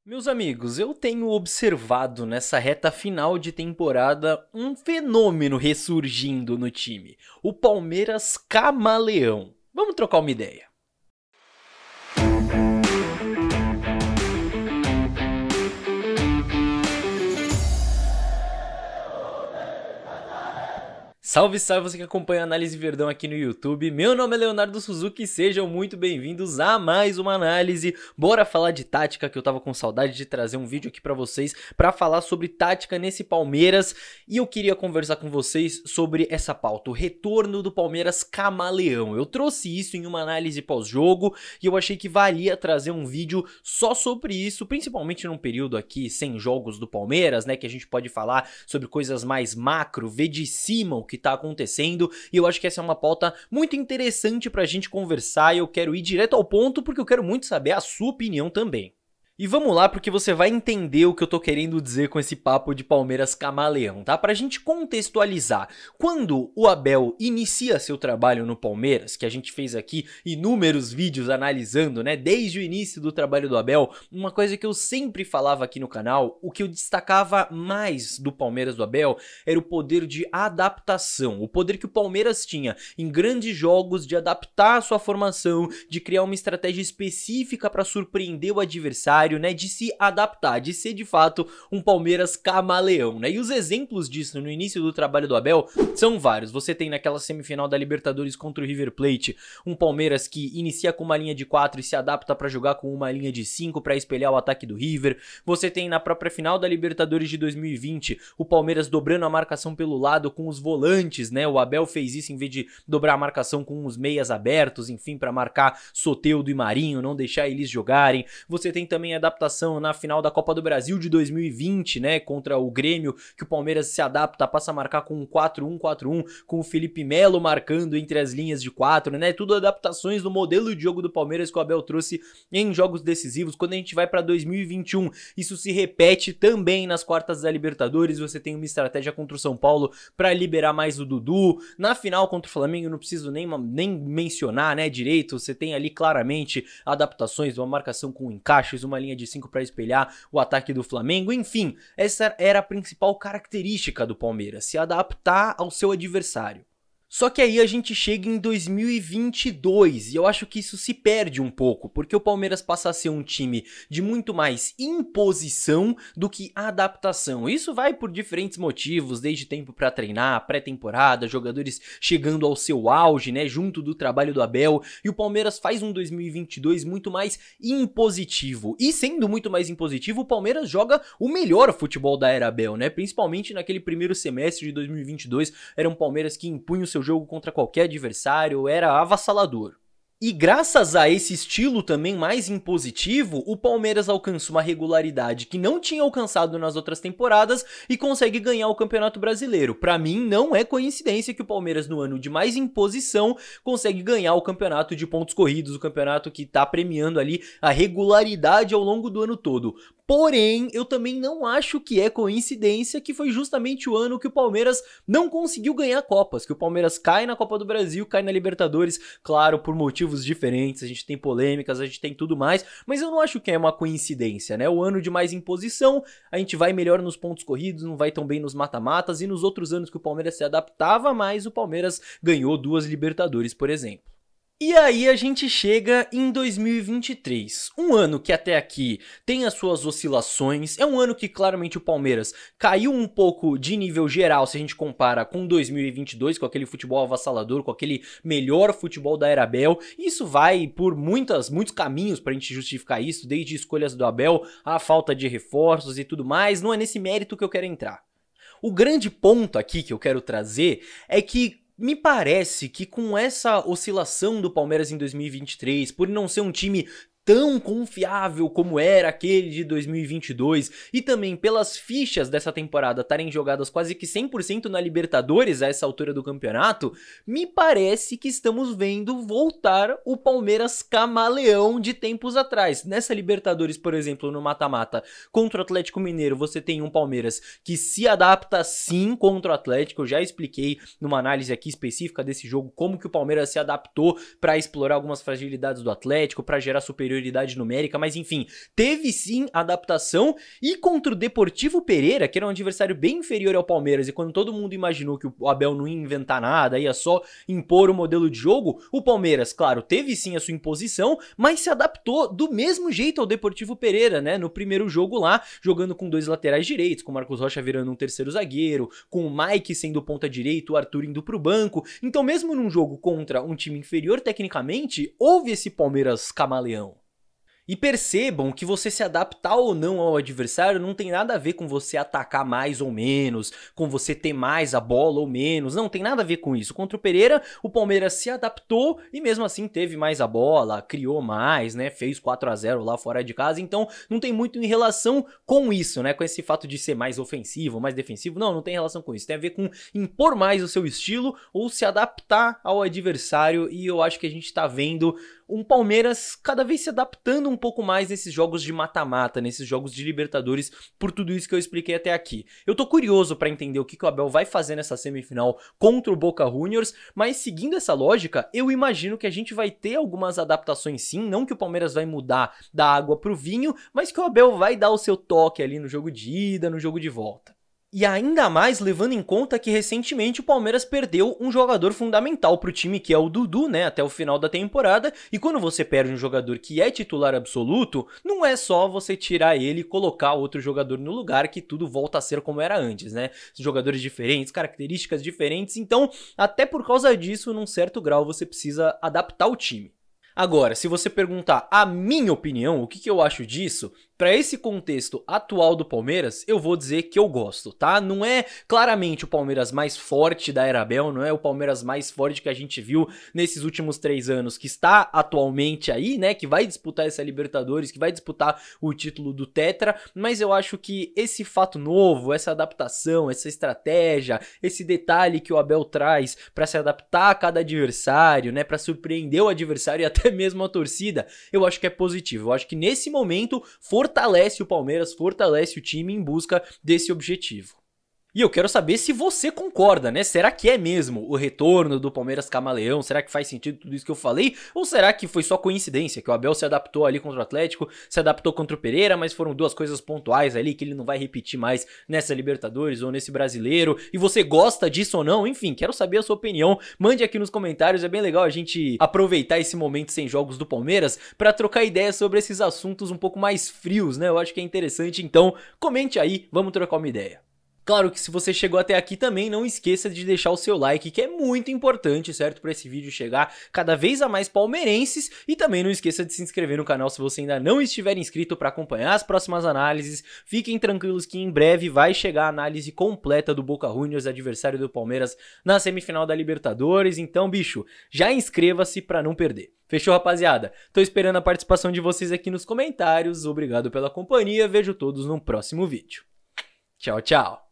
Meus amigos, eu tenho observado nessa reta final de temporada um fenômeno ressurgindo no time: o Palmeiras camaleão. Vamos trocar uma ideia. Salve, salve você que acompanha a Análise Verdão aqui no YouTube. Meu nome é Leonardo Suzuki e sejam muito bem-vindos a mais uma análise. Bora falar de tática, que eu tava com saudade de trazer um vídeo aqui pra vocês pra falar sobre tática nesse Palmeiras. E eu queria conversar com vocês sobre essa pauta, o retorno do Palmeiras camaleão. Eu trouxe isso em uma análise pós-jogo e eu achei que valia trazer um vídeo só sobre isso, principalmente num período aqui sem jogos do Palmeiras, né, que a gente pode falar sobre coisas mais macro, ver de cima o que tá acontecendo, e eu acho que essa é uma pauta muito interessante pra gente conversar, e eu quero ir direto ao ponto porque eu quero muito saber a sua opinião também. E vamos lá, porque você vai entender o que eu tô querendo dizer com esse papo de Palmeiras camaleão, tá? Pra gente contextualizar, quando o Abel inicia seu trabalho no Palmeiras, que a gente fez aqui inúmeros vídeos analisando, né, desde o início do trabalho do Abel, uma coisa que eu sempre falava aqui no canal, o que eu destacava mais do Palmeiras do Abel era o poder de adaptação, o poder que o Palmeiras tinha em grandes jogos de adaptar a sua formação, de criar uma estratégia específica pra surpreender o adversário, né, de se adaptar, de ser de fato um Palmeiras camaleão, né? E os exemplos disso no início do trabalho do Abel são vários. Você tem naquela semifinal da Libertadores contra o River Plate, um Palmeiras que inicia com uma linha de 4 e se adapta para jogar com uma linha de 5 para espelhar o ataque do River. Você tem na própria final da Libertadores de 2020, o Palmeiras dobrando a marcação pelo lado com os volantes, né? O Abel fez isso em vez de dobrar a marcação com os meias abertos, enfim, para marcar Soteldo e Marinho, não deixar eles jogarem. Você tem também a adaptação na final da Copa do Brasil de 2020, né, contra o Grêmio, que o Palmeiras se adapta, passa a marcar com um 4-1-4-1, com o Felipe Melo marcando entre as linhas de 4, né, tudo adaptações do modelo de jogo do Palmeiras que o Abel trouxe em jogos decisivos. Quando a gente vai para 2021, isso se repete também nas quartas da Libertadores. Você tem uma estratégia contra o São Paulo para liberar mais o Dudu. Na final contra o Flamengo, não preciso nem mencionar, né, direito, você tem ali claramente adaptações, uma marcação com encaixes, uma linha de 5 para espelhar o ataque do Flamengo. Enfim, essa era a principal característica do Palmeiras, se adaptar ao seu adversário. Só que aí a gente chega em 2022 e eu acho que isso se perde um pouco, porque o Palmeiras passa a ser um time de muito mais imposição do que adaptação. Isso vai por diferentes motivos, desde tempo para treinar, pré-temporada, jogadores chegando ao seu auge, né, junto do trabalho do Abel, e o Palmeiras faz um 2022 muito mais impositivo. E sendo muito mais impositivo, o Palmeiras joga o melhor futebol da era Abel, né, principalmente naquele primeiro semestre de 2022, era um Palmeiras que impunha o seu jogo contra qualquer adversário, era avassalador. E graças a esse estilo também mais impositivo, o Palmeiras alcança uma regularidade que não tinha alcançado nas outras temporadas e consegue ganhar o Campeonato Brasileiro. Pra mim, não é coincidência que o Palmeiras, no ano de mais imposição, consegue ganhar o campeonato de pontos corridos, o campeonato que tá premiando ali a regularidade ao longo do ano todo. Porém, eu também não acho que é coincidência que foi justamente o ano que o Palmeiras não conseguiu ganhar Copas, que o Palmeiras cai na Copa do Brasil, cai na Libertadores, claro, por motivos diferentes, a gente tem polêmicas, a gente tem tudo mais, mas eu não acho que é uma coincidência, né? O ano de mais imposição, a gente vai melhor nos pontos corridos, não vai tão bem nos mata-matas, e nos outros anos que o Palmeiras se adaptava mais, o Palmeiras ganhou 2 Libertadores, por exemplo. E aí a gente chega em 2023, um ano que até aqui tem as suas oscilações, é um ano que claramente o Palmeiras caiu um pouco de nível geral se a gente compara com 2022, com aquele futebol avassalador, com aquele melhor futebol da era Abel. Isso vai por muitos caminhos pra gente justificar isso, desde escolhas do Abel, a falta de reforços e tudo mais, não é nesse mérito que eu quero entrar. O grande ponto aqui que eu quero trazer é que me parece que com essa oscilação do Palmeiras em 2023, por não ser um time tão confiável como era aquele de 2022 e também pelas fichas dessa temporada estarem jogadas quase que 100% na Libertadores a essa altura do campeonato, me parece que estamos vendo voltar o Palmeiras camaleão de tempos atrás. Nessa Libertadores, por exemplo, no mata-mata contra o Atlético Mineiro, você tem um Palmeiras que se adapta sim contra o Atlético. Eu já expliquei numa análise aqui específica desse jogo como que o Palmeiras se adaptou para explorar algumas fragilidades do Atlético, para gerar superioridade superioridade numérica, mas enfim, teve sim adaptação. E contra o Deportivo Pereira, que era um adversário bem inferior ao Palmeiras, e quando todo mundo imaginou que o Abel não ia inventar nada, ia só impor o modelo de jogo, o Palmeiras, claro, teve sim a sua imposição, mas se adaptou do mesmo jeito ao Deportivo Pereira, né? No primeiro jogo lá, jogando com 2 laterais direitos, com o Marcos Rocha virando um terceiro zagueiro, com o Mike sendo ponta direito, o Arthur indo pro banco. Então mesmo num jogo contra um time inferior tecnicamente, houve esse Palmeiras camaleão. E percebam que você se adaptar ou não ao adversário não tem nada a ver com você atacar mais ou menos, com você ter mais a bola ou menos, não tem nada a ver com isso. Contra o Pereira, o Palmeiras se adaptou e mesmo assim teve mais a bola, criou mais, né, fez 4-0 lá fora de casa, então não tem muito em relação com isso, né, com esse fato de ser mais ofensivo, mais defensivo, não tem relação com isso, tem a ver com impor mais o seu estilo ou se adaptar ao adversário e eu acho que a gente tá vendo um Palmeiras cada vez se adaptando um pouco mais nesses jogos de mata-mata, nesses jogos de Libertadores, por tudo isso que eu expliquei até aqui. Eu tô curioso pra entender o que o Abel vai fazer nessa semifinal contra o Boca Juniors, mas seguindo essa lógica, eu imagino que a gente vai ter algumas adaptações sim, não que o Palmeiras vai mudar da água pro vinho, mas que o Abel vai dar o seu toque ali no jogo de ida, no jogo de volta. E ainda mais levando em conta que recentemente o Palmeiras perdeu um jogador fundamental pro time, que é o Dudu, né, até o final da temporada, e quando você perde um jogador que é titular absoluto, não é só você tirar ele e colocar outro jogador no lugar que tudo volta a ser como era antes, né, jogadores diferentes, características diferentes, então até por causa disso, num certo grau, você precisa adaptar o time. Agora, se você perguntar a minha opinião, o que eu acho disso, para esse contexto atual do Palmeiras, eu vou dizer que eu gosto, tá? Não é claramente o Palmeiras mais forte da era Abel, não é o Palmeiras mais forte que a gente viu nesses últimos 3 anos, que está atualmente aí, né? Que vai disputar essa Libertadores, que vai disputar o título do Tetra, mas eu acho que esse fato novo, essa adaptação, essa estratégia, esse detalhe que o Abel traz para se adaptar a cada adversário, né? Para surpreender o adversário e até mesmo a torcida, eu acho que é positivo. Eu acho que nesse momento fortalece o Palmeiras, fortalece o time em busca desse objetivo. E eu quero saber se você concorda, né? Será que é mesmo o retorno do Palmeiras camaleão? Será que faz sentido tudo isso que eu falei? Ou será que foi só coincidência, que o Abel se adaptou ali contra o Atlético, se adaptou contra o Pereira, mas foram duas coisas pontuais ali que ele não vai repetir mais nessa Libertadores ou nesse Brasileiro? E você gosta disso ou não? Enfim, quero saber a sua opinião. Mande aqui nos comentários, é bem legal a gente aproveitar esse momento sem jogos do Palmeiras para trocar ideias sobre esses assuntos um pouco mais frios, né? Eu acho que é interessante, então comente aí, vamos trocar uma ideia. Claro que se você chegou até aqui também, não esqueça de deixar o seu like, que é muito importante, certo? Para esse vídeo chegar cada vez a mais palmeirenses. E também não esqueça de se inscrever no canal se você ainda não estiver inscrito para acompanhar as próximas análises. Fiquem tranquilos que em breve vai chegar a análise completa do Boca Juniors, adversário do Palmeiras, na semifinal da Libertadores. Então, bicho, já inscreva-se para não perder. Fechou, rapaziada? Tô esperando a participação de vocês aqui nos comentários. Obrigado pela companhia, vejo todos no próximo vídeo. Tchau, tchau!